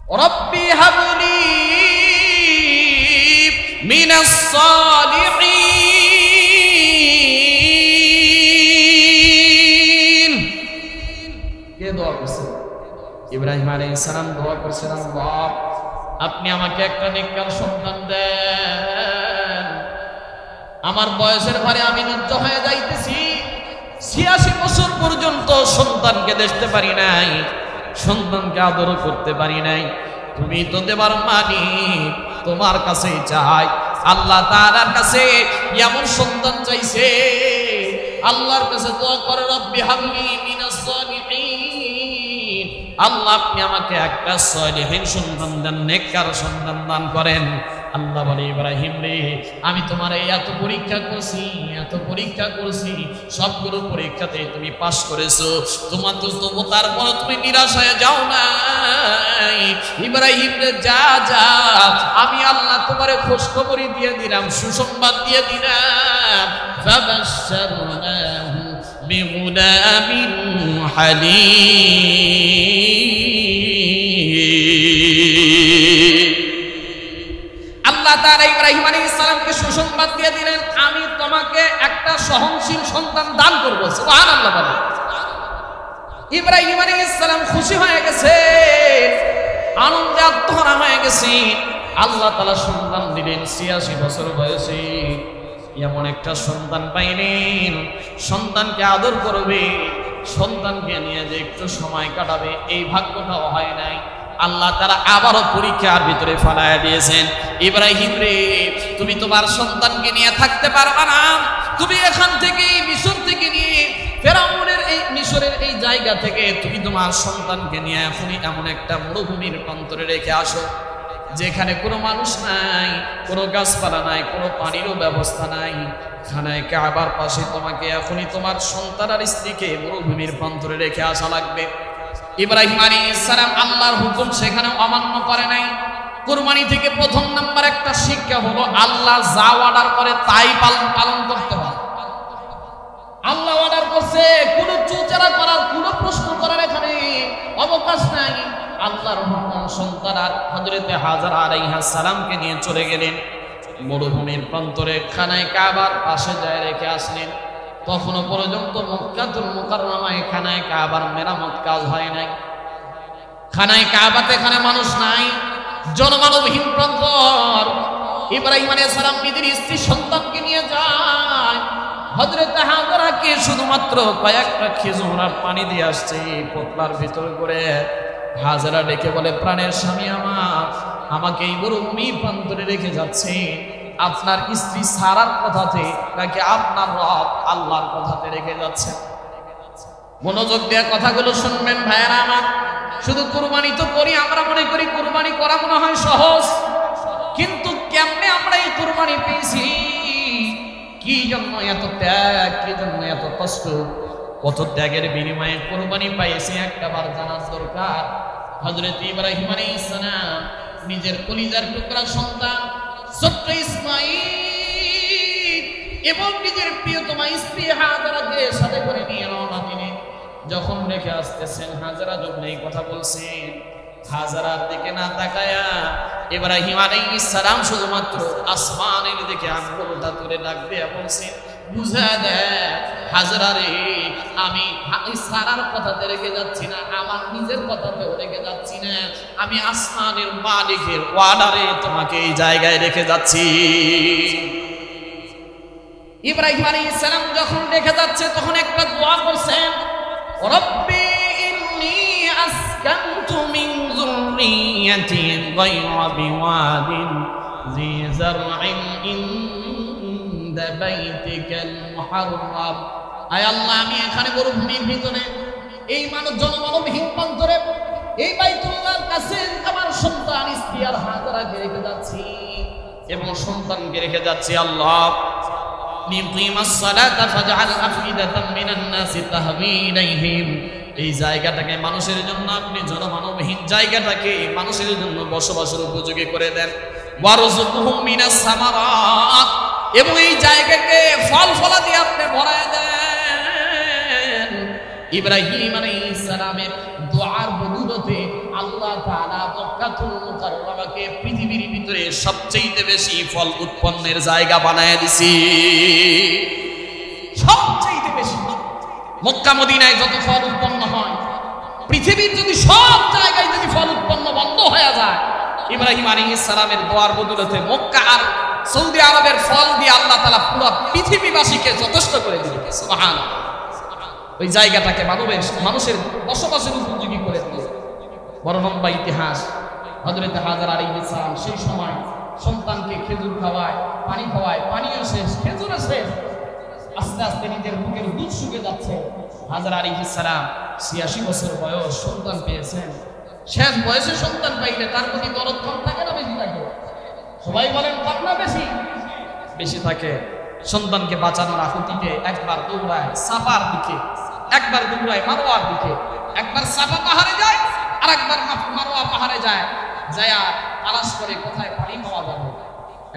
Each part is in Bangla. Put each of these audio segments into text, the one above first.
রব্বি হাবলি মিনাস সালিহিন। কে দোয়া করছে? ইব্রাহিম আলাইহিস সালাম দোয়া করছেন, আল্লাহ আপনি আমাকে একটা নেককার সন্তান দেন। আমার বয়সের ভারে আমি নষ্ট হয়ে যাইতেছি, ৮৬ বছর পর্যন্ত সন্তানকে দেখতে পারি নাই, সন্তানকে আদর করতে পারি নাই। তুমি তো দেবার মালিক, তোমার কাছে চাই। আল্লাহ তাআলার কাছে এমন সন্তান চাইছে, আল্লাহর কাছে দোয়া করে রব্বি হাবলি মিনাস সালিহিন, আল্লাহ আপনি আমাকে একটা সালিহিন সন্তান দেন, নেককার সন্তান দান করেন। আল্লাহ বলে, ইব্রাহিম রে আমি তোমার এত পরীক্ষা করছি, এত পরীক্ষা করছি, সবগুলো পরীক্ষাতে তুমি পাস করেছো, তোমার তো তবু তারপর তুমি নিরাশ হয়ে যাও নাই। ইব্রাহিম রে যা যা, আমি আল্লাহ তোমারে খোঁজখবরই দিয়ে দিলাম, সুসংবাদ দিয়ে দিলাম। ফাবাশশারনাহু বিগুলামিন হালিম। আল্লাহ তাআলা ইব্রাহিম আলাইহিস সালামকে সুসংবাদ দিয়ে দিলেন, আমি তোমাকে একটা সহনশীল সন্তান দান করব। সুবহানাল্লাহ বলে। ইব্রাহিম আলাইহিস সালাম খুশি হয়ে গেছে, আনন্দে আত্মহারা হয়ে গেছে। আল্লাহ তাআলা সন্তান দিলেন, ৮৬ বছর বয়সে এমন একটা সন্তান পাইলেন, সন্তানকে আদর করবে, সন্তানকে নিয়ে যে একটু সময় কাটাবে, এই ভাগ্যটাও হয় নাই। আল্লাহ তাআলা আবারও পরীক্ষার ভিতরে ফেলায়া দিয়েছেন, ইব্রাহিম রে তুমি তোমার সন্তানকে নিয়ে থাকতে পারবা না, তুমি এখান থেকে মিশর থেকে নিয়ে ফেরাউনের এই মিশরের এই জায়গা থেকে তুমি তোমার সন্তানকে নিয়ে এখনই এমন একটা মরুভূমির প্রান্তরে রেখে আসো, যেখানে কোনো মানুষ নাই, কোনো গাছপালা নাই, কোনো পানিরও ব্যবস্থা নাই। খানায় কাবার পাশে তোমাকে এখনই তোমার সন্তান আর স্ত্রীকে মরুভূমির প্রান্তরে রেখে আসা লাগবে। ইব্রাহিম আলাইহিস সালাম আল্লাহর হুকুম সেখানে অমান্য করে নাই। কুরবানি থেকে প্রথম নাম্বার একটা শিক্ষা হলো, আল্লাহ যা অর্ডার করে তাই পালন করতে হয়। আল্লাহ অর্ডার করছে, কোনো চুচারা করার, কোনো প্রশ্ন করার এখানে অবকাশ নাই। আল্লাহর হুকুম, সন্তান আর হযরতে হাজারা আলাইহিস সালামকে নিয়ে চলে গেলেন মরুভূমির প্রান্তরে, খানায় কাবার পাশে যায় রেখে আসলেন। তখনও পর্যন্ত মক্কাতুল মুকাররমায় খানায় কাবার মেরামত কাজ হয় নাই। খানায় কাবাতে এখানে মানুষ নাই, জনমানবহীন প্রান্তর। ইব্রাহিম আলাইহিস সালাম নিজের স্ত্রী সন্তানকে নিয়ে যায়, হযরতে হাজারাকে শুধুমাত্র কয়েকটা খেজুর আর পানি দিয়ে আসছে পোতলার ভিতর করে। হাজারা ডেকে বলে, প্রাণের স্বামী আমার, আমাকে এই মরুভূমির প্রান্তরে রেখে যাচ্ছে আপনার স্ত্রী সারার কথাতে নাকি আপনার রব আল্লাহর কথাতে রেখে যাচ্ছে? মনোযোগ দিয়ে কথাগুলো শুনবেন ভাইয়েরা আমার। শুধু কুরবানি তো করি, আমরা মনে করি কুরবানি করা মনে হয় সহজ, কিন্তু কেমনে আমরা এই কুরবানি পেয়েছি, কি জন্য এত ত্যাগ, কি জন্য এত কষ্ট, কত ত্যাগের বিনিময়ে কুরবানি পাইছি, একটাবার জানার দরকার। হযরত ইব্রাহিম আলাইহিস সালাম নিজের কলিজার টুকরা সন্তান ছোট্ট ইসমাঈল এবং নিজের প্রিয়তমা স্ত্রী হাজারাকে সাথে করে নিয়ে রওনা দিলেন। যখন রেখে আসতেছেন, হাজারা যখন এই কথা বলছেন, হাজারার দিকে না তাকায়া ইব্রাহিম আলাইহিস সালাম শুধুমাত্র আসমানের দিকে আঙ্গুলটা তুলে ডাক দিয়ে বলছেন, বুঝা দেয় হাজারা রে, আমি সারার কথাতে রেখে যাচ্ছি না, আমার নিজের কথাতেও রেখে যাচ্ছি না, আমি আসমানের মালিকের ওয়ার্ডারে তোমাকে এই জায়গায় রেখে যাচ্ছি। ইব্রাহিম আলাইহিস সালাম যখন রেখে যাচ্ছে, তখন একটা দোয়া করছেন, রব্বি ইন্নী আসকানতু মিন যুররিয়াতি গায়রা বিওয়াদিন জি যারইন ইনদা বাইতিকাল মুহাররাম। আয় আল্লাহ, আমি এখানে মরুভূমির ভিতরে এই জনমানবহীন প্রান্তরে এই বাইতুল্লাহর কাছে আমার সন্তান স্ত্রী আর হাজারাকে রেখে যাচ্ছি এবং সন্তানকে রেখে যাচ্ছি। আল্লাহ নিকিমাস সালাতা ফাজআল আফইদাতাম মিনান নাসি তাহবি ইলাইহিম। এই জায়গাটাকে মানুষের জন্য, আপনি জনমানবহীন জায়গাটাকে মানুষের জন্য বসবাসের উপযোগী করে দেন। ওয়ারযুকহুম মিনাস সামারাত, এবং এই জায়গাকে ফল ফলা দিয়ে আপনি ভরায় দেন। ইব্রাহিম আলাইহিস সালামের দোয়ার বদৌলতে আল্লাহ তাআলা মক্কাতুল মুকাররমাকে পৃথিবীর ভিতরে সবচেয়ে বেশি ফল উৎপন্নের জায়গা বানায় দিছি। সবচেয়ে বেশি মক্কা মদিনায় যত ফল উৎপন্ন হয়, পৃথিবীর যদি সব জায়গায় যদি ফল উৎপন্ন বন্ধ হয়ে যায়, ইব্রাহিম আলাইহিস সালামের দোয়ার বদৌলতে মক্কা আর সৌদি আরবের ফল দিয়ে আল্লাহ তাআলা পুরো পৃথিবীবাসীকে যথেষ্ট করে দিলেন। সুবহানাল্লাহ। ওই জায়গাটাকে মানুষের বসবাসের উপযোগী করে দিল। বড় লম্বা ইতিহাস। হযরত হাজার আলাইহিস সালাম সেই সময় সন্তানকে খেজুর খাওয়ায়, পানি খাওয়ায়, পানিও শেষ, খেজুরও শেষ। আস্তে আস্তে নিজের বুকের দুধ শুকিয়ে যাচ্ছে। হাজার আলাইহিস সালাম ৮৬ বছর বয়স, সন্তান পেয়েছেন। শেষ বয়সে সন্তান পাইলে তার প্রতি দরদ কম থাকে না বেশি থাকে? সবাই বলেন কম না বেশি? বেশি থাকে। সন্তানকে বাঁচানোর আকুতিতে একবার দৌড়ায় সাফার দিকে, একবার দৌড়ায় মারওয়ার দিকে, একবার সাফা পাহাড়ে যায় আর একবার মারওয়া পাহাড়ে যায়। যায়া তালাশ করে কোথায় পানি পাওয়া যাবে,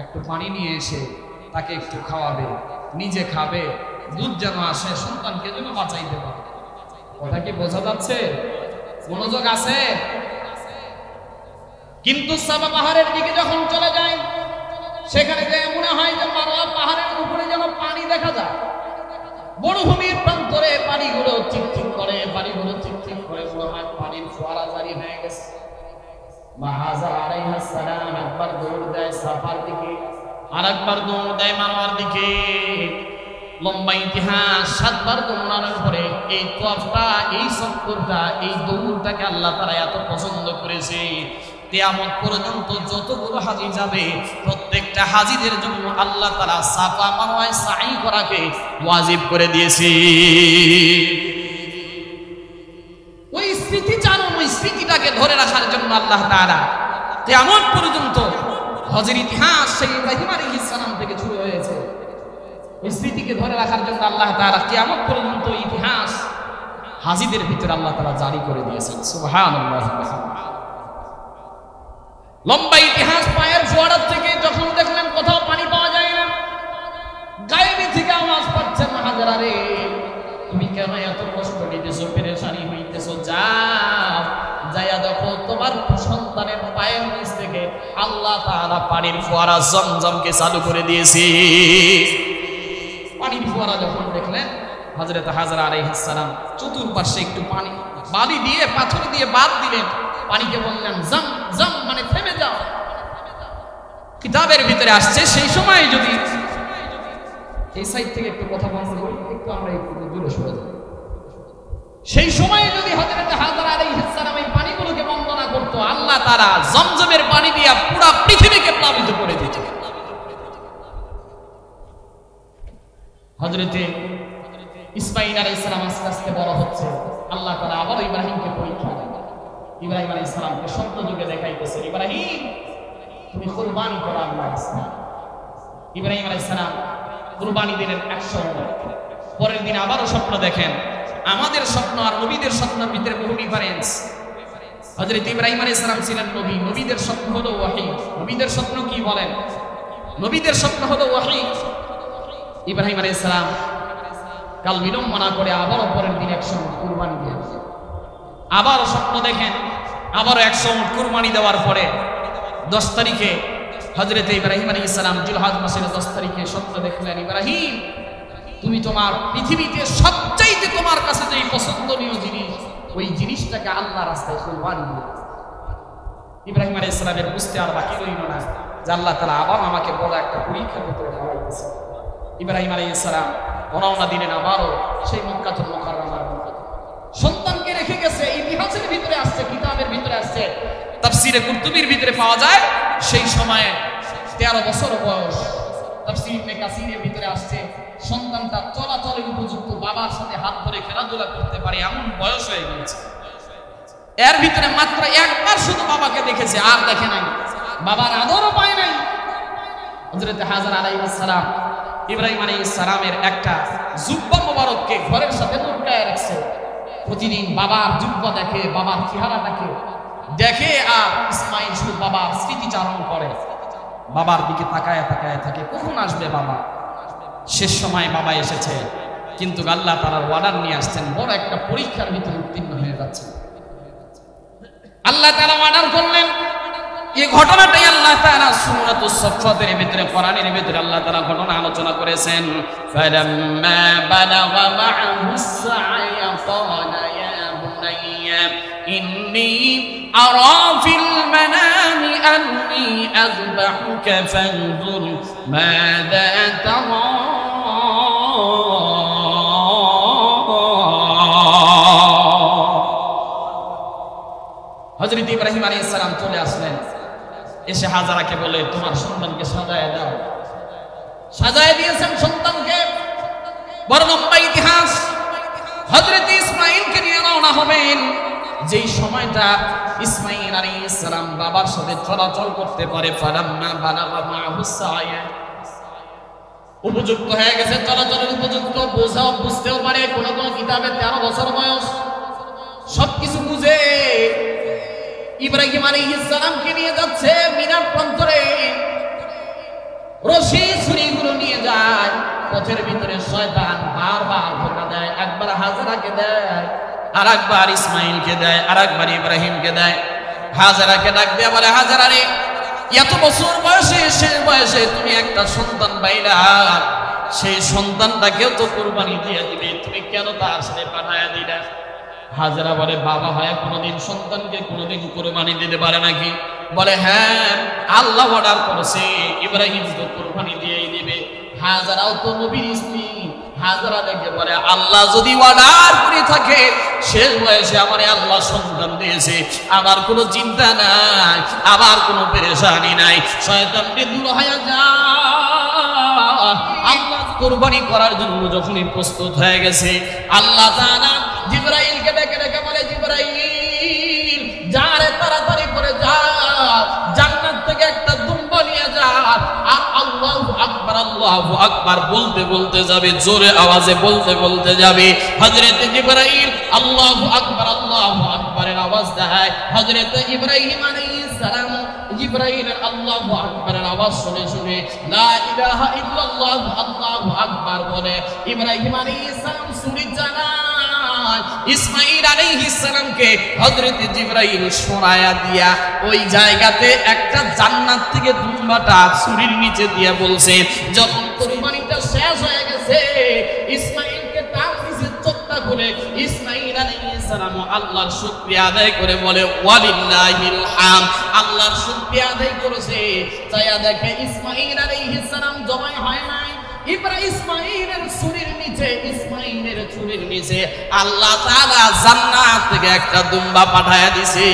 একটু পানি নিয়ে এসে তাকে একটু খাওয়াবে, নিজে খাবে, দুধ যেন আসে, সন্তানকে যেন বাঁচাইতে পারে। কথা কি বোঝা যাচ্ছে? মনোযোগ আছে? কিন্তু সাফা পাহাড়ের দিকে যখন চলে যায়, সেখানে যে মনে হয় যে মারওয়া পাহাড়ের উপরে যেন পানি দেখা যায়। মরুভূমির প্রান্তরে পানিগুলো চিকচিক করে, পানিগুলো চিকচিক করে, মনে হয় পানির ফোয়ারা জারি হয়ে গেছে। হাজার আলাইহিস সালাম একবার দৌড় দেয় সাফার দিকে, আর একবার দৌড় দেয় মারওয়ার দিকে। লম্বা ইতিহাস। ৭ বার দৌড়ানোর পরে এই তওয়াফটা, এই সফরটা, এই দৌড়টাকে আল্লাহ তাআলা এত পছন্দ করেছে, কিয়ামত পর্যন্ত যতগুলো হাজী যাবে প্রত্যেকটা হাজীদের জন্য আল্লাহ তাআলা সাফা মারওয়ায় সাই করাকে ওয়াজিব করে দিয়েছে। ওই স্মৃতিচারণ, ওই স্মৃতিটাকে ধরে রাখার জন্য আল্লাহ তাআলা কিয়ামত পর্যন্ত হজের ইতিহাস সেই ইব্রাহিম আলাইহিস সালাম থেকে শুরু হয়েছে। ওই স্মৃতিকে ধরে রাখার জন্য আল্লাহ তাআলা কিয়ামত পর্যন্ত ইতিহাস হাজীদের ভিতরে আল্লাহ তাআলা জারি করে দিয়েছেন। সুবহানাল্লাহ। লম্বা ইতিহাস। পায়ের ফোয়ারার থেকে যখন দেখলেন কোথাও পানি পাওয়া যায় না, গায়েবী থেকে আওয়াজ পাচ্ছেন, হাজারা রে তুমি কেন এত কষ্ট নিতেছো, পেরেশানি হইতেছো? যাও যাইয়া দেখো তোমার সন্তানের পায়ের নিচ থেকে আল্লাহ তাআলা পানির ফোয়ারা জমজমকে চালু করে দিয়েছে। পানির ফোয়ারা যখন দেখলেন, হযরত হাজারা আলাইহিস সালাম চতুর্পাশে একটু পানি বালি দিয়ে, পাথর দিয়ে বাঁধ দিলেন। পানিকে বললেন জম জম, মানে থেমে যাও। কিতাবের ভিতরে আসছে সেই সময়, যদি এই সাইড থেকে একটু কথা বলতে বলি, একটু আমরা একটু দূরে সরে যাই। সেই সময়ে যদি হযরত হাজার আলাইহিস সালাম এই পানিগুলোকে বন্ধ না করতো, আল্লাহ তাআলা জমজমের পানি দিয়ে পুরো পৃথিবীকে প্লাবিত করে দিত। হযরত ইসমাঈল আলাইহিস সালাম আস্তে আস্তে বড় হচ্ছে। আল্লাহ তাআলা আবার ইব্রাহিমকে পরীক্ষা দেন। ইব্রাহিম আলাইহিস সালামকে স্বপ্ন যুগে দেখাইতেছে, ইব্রাহিম তুমি কুরবানি করো আল্লাহর রাস্তায়। ইব্রাহিম আলাইহিস সালাম কুরবানি দিলেন 100 উট। পরের দিন আবারও স্বপ্ন দেখেন। আমাদের স্বপ্ন আর নবীদের স্বপ্নের ভিতরে বহু ডিফারেন্স। হযরত ইব্রাহিম আলাইহিস সালাম ছিলেন নবী, নবীদের স্বপ্ন হলো ওয়াহী। নবীদের স্বপ্ন কি বলেন? নবীদের স্বপ্ন হলো ওয়াহী। ইব্রাহিম আলাইহিস সালাম কাল বিলম্ব না করে আবারও পরের দিন 100 উট কুরবানি দিলেন। আবারও স্বপ্ন দেখেন, আবারও 100 উট কুরবানি দেওয়ার পরে 10 তারিখে হযরত ইব্রাহিম আলাইহিস সালাম জিলহজ মাসের 10 তারিখে স্বপ্ন দেখলেন, ইব্রাহিম তুমি তোমার পৃথিবীতে সবচাইতে তোমার কাছে যে পছন্দনীয় জিনিস, ওই জিনিসটাকে আল্লাহর রাস্তায় কুরবানি দিও। ইব্রাহিম আলাইহিস সালামের বুঝতে আর বাকি রইল না যে আল্লাহ তাআলা আবার আমাকে বড় একটা পরীক্ষার ভিতরে ফেলাইতেছে। ইব্রাহিম আলাইহিস সালাম রওনা দিলেন আবারও সেই মক্কাতুল মুকাররমার দিকে। সন্তানকে রেখে গেছে। ইতিহাসের ভিতরে আসছে, কিতাবের ভিতরে আসছে, তাফসীরে কুরতুবীর ভিতরে পাওয়া যায় সেই সময়ে 13 বছর বয়স। তাফসীর ইবনে কাসিরের ভিতরে আসছে সন্তানটা চলাচলের উপযুক্ত, বাবার সাথে হাত ধরে খেলাধুলা করতে পারে এমন বয়স হয়ে গিয়েছে। এর ভিতরে মাত্র একবার শুধু বাবাকে দেখেছে, আর দেখে নাই, বাবার আদরও পায় নাই। হযরত হাজার আলাইহিস সালাম ইব্রাহিম আলাইহিস সালামের একটা জুব্বা মোবারককে ঘরের সাথে লুকায় রাখছে। প্রতিদিন বাবার জুব্বা দেখে, বাবার চেহারাটাকে দেখে, আর ইসমাঈল শুধু বাবার স্মৃতিচারণ করে, বাবার দিকে তাকায় তাকায় থাকে, কখন আসবে বাবা। শেষ সময় বাবা এসেছে, কিন্তু আল্লাহ তাআলার ওয়ার্ডার নিয়ে আসছেন, বড় একটা পরীক্ষার ভিতরে উত্তীর্ণ হয়ে যাচ্ছে। আল্লাহ তাআলা অর্ডার করলেন। এই ঘটনাটাই আল্লাহ তাআলা সূরাতুস সাফফাতের ভিতরে, কোরআনের ভিতরে আল্লাহ তাআলা ঘটনা আলোচনা করেছেন। ফালাম্মা বালাগা মা'হুস সা'য়া ক্বালা ইয়া বুনাইয়া ইন্নী আরা ফিল মানামি আন্নী আযবাহুকা ফানজুর মাযা তারা। হযরত ইব্রাহিম আলাইহিস সালাম চলে আসলেন, এসে হাজারাকে বলে তোমার সন্তানকে সাজায় দাও। সাজায় দিয়েছেন সন্তানকে। বড় লম্বা ইতিহাস। হযরত ইসমাঈলকে নিয়ে রওনা হবেন। যেই সময়টা ইসমাঈল আলাইহিস সালাম বাবার সাথে চলাচল করতে পারে, ফালাম্মা বালাগা মা'হুস সা'য়া, উপযুক্ত হয়ে গেছে, চলাচলের উপযুক্ত, বুঝতেও পারে। কোন কোন কিতাবে 13 বছর বয়স, সবকিছু বুঝে ইব্রাহিম আলাইহিস সালামকে নিয়ে যাচ্ছে মিনার প্রান্তরে। রশি ছুরিগুলো নিয়ে যায়। পথের ভিতরে শয়তান বারবার ধোঁকা দেয়। একবার হাজারাকে দেয়, আর একবার ইসমাঈলকে দেয়, আর একবার ইব্রাহিমকে দেয়। হাজারাকে ডাক দিয়ে বলে, হাজারা রে, এত বছর বয়সে, শেষ বয়সে তুমি একটা সন্তান পাইলা, সেই সন্তানটাকেও তো কুরবানি দিয়ে দিবে, তুমি কেন তার সাথে পাঠায়া দিলা? হাজারা বলে, বাবা হয় কোনোদিন সন্তানকে কোনোদিন কুরবানি দিতে পারে নাকি? বলে, হ্যাঁ, আল্লাহ অর্ডার করেছে, ইব্রাহিম তো কুরবানি দিয়েই দিবে। হাজারাও তো নবীর স্ত্রী। হাজারা দেখে বলে, আল্লাহ যদি অর্ডার করে থাকে, শেষ বয়সে আমারে আল্লাহ সন্তান দিয়েছে, আমার কোনো চিন্তা নাই, আবার কোনো পেরেশানি নাই, শয়তানকে দূর হয়ে যা। আল্লাহ কুরবানি করার জন্য যখনই প্রস্তুত হয়ে গেছে, আল্লাহ তাআলা জিবরাইলকে ডেকে ডেকে বলে, জিবরাইল যা রে, তাড়াতাড়ি করে যা, জান্নাত থেকে একটা দুম্বা নিয়ে যা। আর আল্লাহু আকবার, আল্লাহু আকবার বলতে বলতে যাবে, জোরে আওয়াজে বলতে বলতে যাবে। হযরত জিবরাইল আল্লাহু আকবার, আল্লাহু আকবারের আওয়াজ দেয়। হযরত ইব্রাহিম আলাইহিস সালাম জিবরাইলের আল্লাহু আকবারের আওয়াজ শুনে শুনে লা ইলাহা ইল্লাল্লাহ আল্লাহু আকবার বলে ইব্রাহিম আলাইহিস সালাম ছুরি চালায়। ইসমাঈল আলাইহিস সালামকে হযরত জিবরাইল শোনায়া দিয়া ওই জায়গাতে একটা জান্নাত থেকে দুম্বাটা ছুরির নিচে দিয়া বলছে, যখন কুরবানিটা শেষ হয়ে গেছে, ইসমাঈলকে তার নিচে চোখটা খুলে ইসমাঈল আলাইহিস সালাম আল্লাহর শুকরিয়া আদায় করে বলে, ওয়ালিল্লাহিল হামদ, আল্লাহর শুকরিয়া আদায় করেছে। চাইয়া দেখে ইসমাঈল আলাইহিস সালাম জবাই হয় নাই। ইসমাঈলের চুরির নিচে আল্লাহ তাআলা জান্নাত থেকে একটা দুম্বা পাঠায়া দিছে।